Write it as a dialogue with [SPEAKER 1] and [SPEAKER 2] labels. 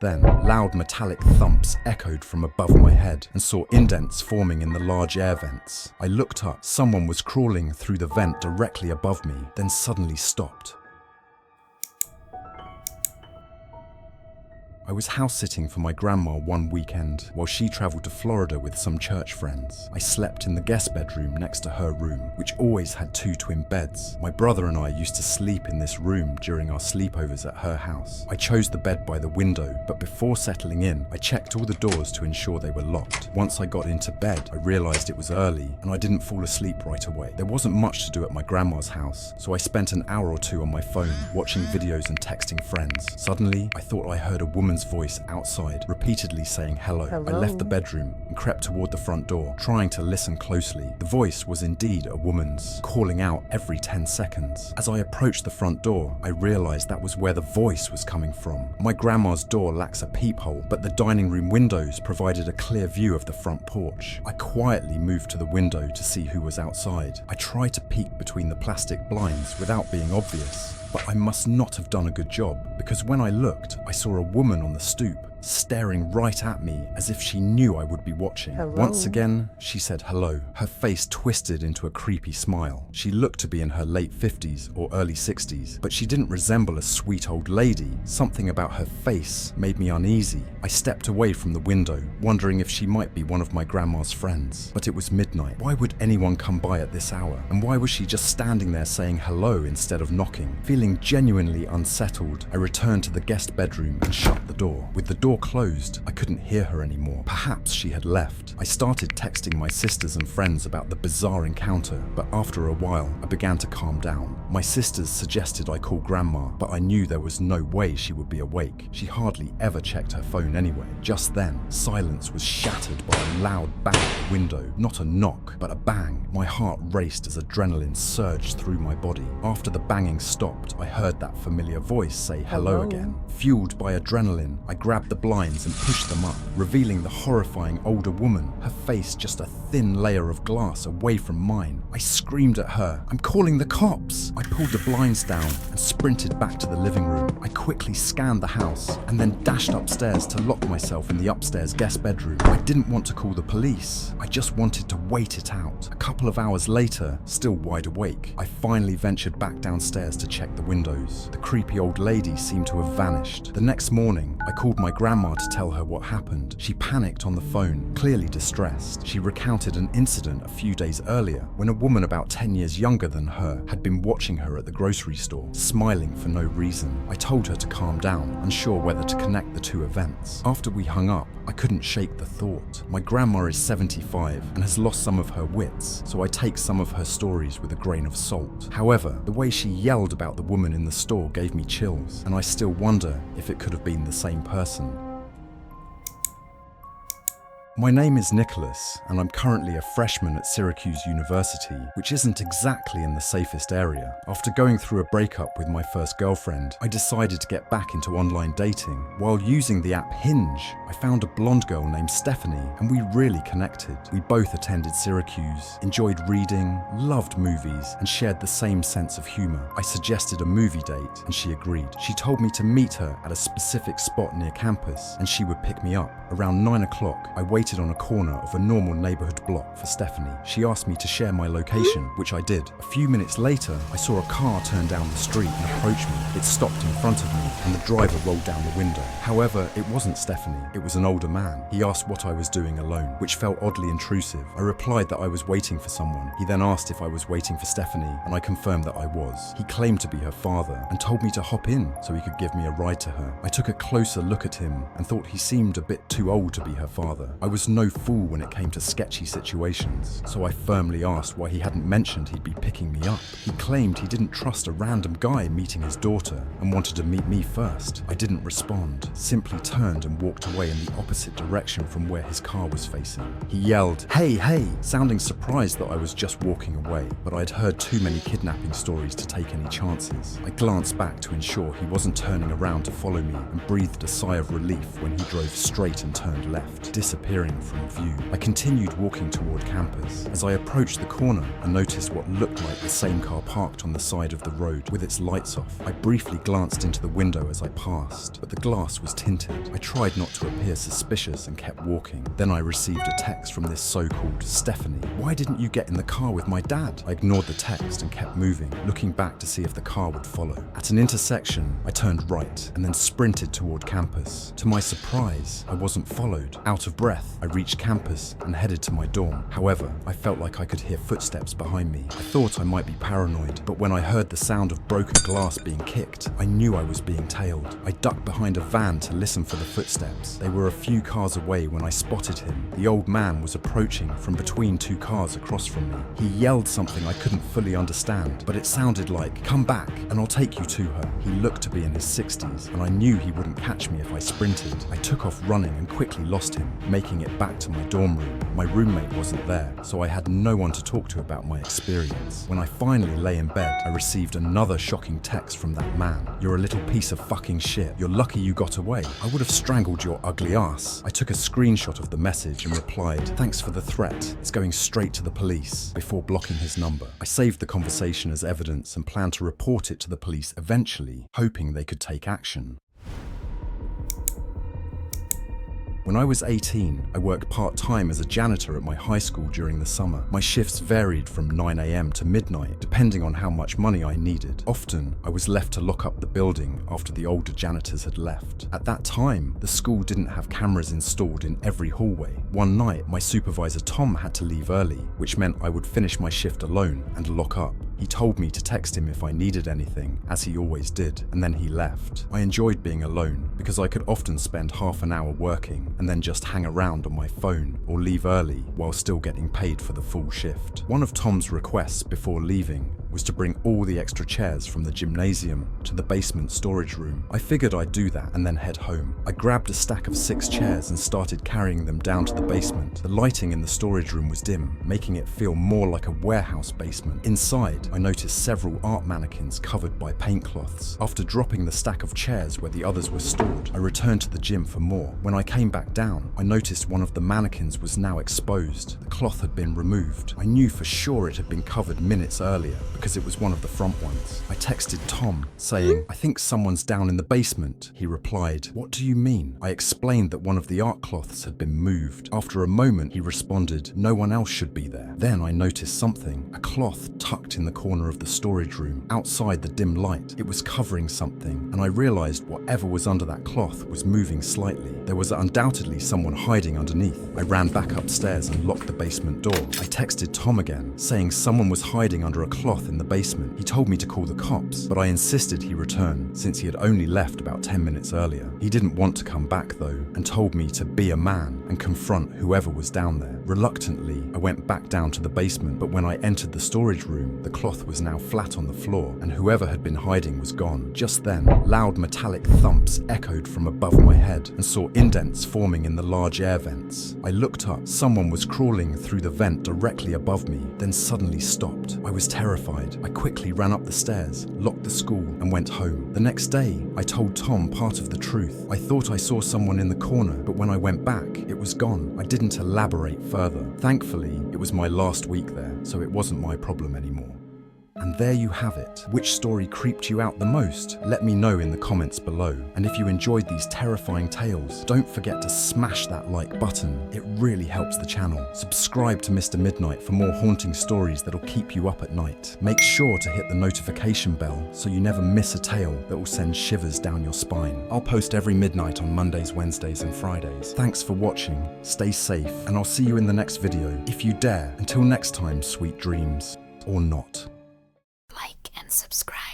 [SPEAKER 1] Then, loud metallic thumps echoed from above my head and saw indents forming in the large air vents. I looked up. Someone was crawling through the vent directly above me, then suddenly stopped. I was house-sitting for my grandma one weekend while she travelled to Florida with some church friends. I slept in the guest bedroom next to her room, which always had 2 twin beds. My brother and I used to sleep in this room during our sleepovers at her house. I chose the bed by the window, but before settling in, I checked all the doors to ensure they were locked. Once I got into bed, I realised it was early and I didn't fall asleep right away. There wasn't much to do at my grandma's house, so I spent an hour or 2 on my phone, watching videos and texting friends. Suddenly, I thought I heard a woman's voice outside, repeatedly saying hello. I left the bedroom and crept toward the front door, trying to listen closely. The voice was indeed a woman's, calling out every 10 seconds. As I approached the front door, I realized that was where the voice was coming from. My grandma's door lacks a peephole, but the dining room windows provided a clear view of the front porch. I quietly moved to the window to see who was outside. I tried to peek between the plastic blinds without being obvious. But I must not have done a good job, because when I looked, I saw a woman on the stoop, staring right at me as if she knew I would be watching.
[SPEAKER 2] Hello.
[SPEAKER 1] Once again, she said hello, her face twisted into a creepy smile. She looked to be in her late 50s or early 60s, but she didn't resemble a sweet old lady. Something about her face made me uneasy. I stepped away from the window, wondering if she might be one of my grandma's friends. But it was midnight. Why would anyone come by at this hour? And why was she just standing there saying hello instead of knocking? Feeling genuinely unsettled, I returned to the guest bedroom and shut the door. With the door closed, I couldn't hear her anymore. Perhaps she had left. I started texting my sisters and friends about the bizarre encounter, but after a while, I began to calm down. My sisters suggested I call Grandma, but I knew there was no way she would be awake. She hardly ever checked her phone anyway. Just then, silence was shattered by a loud bang at the window. Not a knock, but a bang. My heart raced as adrenaline surged through my body. After the banging stopped, I heard that familiar voice say hello again. Fueled by adrenaline, I grabbed the blinds and pushed them up, revealing the horrifying older woman, her face just a thin layer of glass away from mine. I screamed at her, "I'm calling the cops!" I pulled the blinds down and sprinted back to the living room. I quickly scanned the house and then dashed upstairs to lock myself in the upstairs guest bedroom. I didn't want to call the police. I just wanted to wait it out. A couple of hours later, still wide awake, I finally ventured back downstairs to check the windows. The creepy old lady seemed to have vanished. The next morning, I called my grandma to tell her what happened. She panicked on the phone, clearly distressed. She recounted an incident a few days earlier when a woman about 10 years younger than her had been watching her at the grocery store, smiling for no reason. I told her to calm down, unsure whether to connect the 2 events. After we hung up, I couldn't shake the thought. My grandma is 75 and has lost some of her wits, so I take some of her stories with a grain of salt. However, the way she yelled about the woman in the store gave me chills, and I still wonder if it could have been the same person. My name is Nicholas, and I'm currently a freshman at Syracuse University, which isn't exactly in the safest area. After going through a breakup with my first girlfriend, I decided to get back into online dating. While using the app Hinge, I found a blonde girl named Stephanie, and we really connected. We both attended Syracuse, enjoyed reading, loved movies, and shared the same sense of humor. I suggested a movie date, and she agreed. She told me to meet her at a specific spot near campus, and she would pick me up. Around 9 o'clock, I waited on a corner of a normal neighborhood block for Stephanie. She asked me to share my location, which I did. A few minutes later, I saw a car turn down the street and approach me. It stopped in front of me, and the driver rolled down the window. However, it wasn't Stephanie. It was an older man. He asked what I was doing alone, which felt oddly intrusive. I replied that I was waiting for someone. He then asked if I was waiting for Stephanie, and I confirmed that I was. He claimed to be her father and told me to hop in so he could give me a ride to her. I took a closer look at him and thought he seemed a bit too old to be her father. I was no fool when it came to sketchy situations, so I firmly asked why he hadn't mentioned he'd be picking me up. He claimed he didn't trust a random guy meeting his daughter and wanted to meet me first. I didn't respond, simply turned and walked away in the opposite direction from where his car was facing. He yelled, "Hey, hey," sounding surprised that I was just walking away, but I'd heard too many kidnapping stories to take any chances. I glanced back to ensure he wasn't turning around to follow me and breathed a sigh of relief when he drove straight and turned left, disappearing disappearing from view. I continued walking toward campus. As I approached the corner, I noticed what looked like the same car parked on the side of the road with its lights off. I briefly glanced into the window as I passed, but the glass was tinted. I tried not to appear suspicious and kept walking. Then I received a text from this so-called Stephanie. "Why didn't you get in the car with my dad?" I ignored the text and kept moving, looking back to see if the car would follow. At an intersection, I turned right and then sprinted toward campus. To my surprise, I wasn't followed. Out of breath, I reached campus and headed to my dorm. However, I felt like I could hear footsteps behind me. I thought I might be paranoid, but when I heard the sound of broken glass being kicked, I knew I was being tailed. I ducked behind a van to listen for the footsteps. They were a few cars away when I spotted him. The old man was approaching from between two cars across from me. He yelled something I couldn't fully understand, but it sounded like, "Come back and I'll take you to her." He looked to be in his 60s, and I knew he wouldn't catch me if I sprinted. I took off running and quickly lost him, making it back to my dorm room. My roommate wasn't there, so I had no one to talk to about my experience. When I finally lay in bed, I received another shocking text from that man. "You're a little piece of fucking shit. You're lucky you got away. I would have strangled your ugly ass." I took a screenshot of the message and replied, "Thanks for the threat. It's going straight to the police," before blocking his number. I saved the conversation as evidence and planned to report it to the police eventually, hoping they could take action. When I was 18, I worked part-time as a janitor at my high school during the summer. My shifts varied from 9 a.m. to midnight, depending on how much money I needed. Often, I was left to lock up the building after the older janitors had left. At that time, the school didn't have cameras installed in every hallway. One night, my supervisor Tom had to leave early, which meant I would finish my shift alone and lock up. He told me to text him if I needed anything, as he always did, and then he left. I enjoyed being alone because I could often spend half an hour working and then just hang around on my phone or leave early while still getting paid for the full shift. One of Tom's requests before leaving was to bring all the extra chairs from the gymnasium to the basement storage room. I figured I'd do that and then head home. I grabbed a stack of 6 chairs and started carrying them down to the basement. The lighting in the storage room was dim, making it feel more like a warehouse basement. Inside, I noticed several art mannequins covered by paint cloths. After dropping the stack of chairs where the others were stored, I returned to the gym for more. When I came back down, I noticed one of the mannequins was now exposed. The cloth had been removed. I knew for sure it had been covered minutes earlier because it was one of the front ones. I texted Tom, saying, "I think someone's down in the basement." He replied, "What do you mean?" I explained that one of the art cloths had been moved. After a moment, he responded, "No one else should be there." Then I noticed something, a cloth tucked in the corner of the storage room, outside the dim light. It was covering something, and I realized whatever was under that cloth was moving slightly. There was undoubtedly someone hiding underneath. I ran back upstairs and locked the basement door. I texted Tom again, saying someone was hiding under a cloth in the basement. He told me to call the cops, but I insisted he return, since he had only left about 10 minutes earlier. He didn't want to come back though, and told me to be a man and confront whoever was down there. Reluctantly, I went back down to the basement, but when I entered the storage room, the cloth was now flat on the floor, and whoever had been hiding was gone. Just then, loud metallic thumps echoed from above my head, and saw indents forming in the large air vents. I looked up. Someone was crawling through the vent directly above me, then suddenly stopped. I was terrified. I quickly ran up the stairs, locked the school, and went home. The next day, I told Tom part of the truth. I thought I saw someone in the corner, but when I went back, it was gone. I didn't elaborate further. Thankfully, it was my last week there, so it wasn't my problem anymore. And there you have it. Which story creeped you out the most? Let me know in the comments below. And if you enjoyed these terrifying tales, don't forget to smash that like button. It really helps the channel. Subscribe to Mr. Midnight for more haunting stories that'll keep you up at night. Make sure to hit the notification bell so you never miss a tale that will send shivers down your spine. I'll post every midnight on Mondays, Wednesdays, and Fridays. Thanks for watching, stay safe, and I'll see you in the next video, if you dare. Until next time, sweet dreams. Or not.
[SPEAKER 2] Like and subscribe.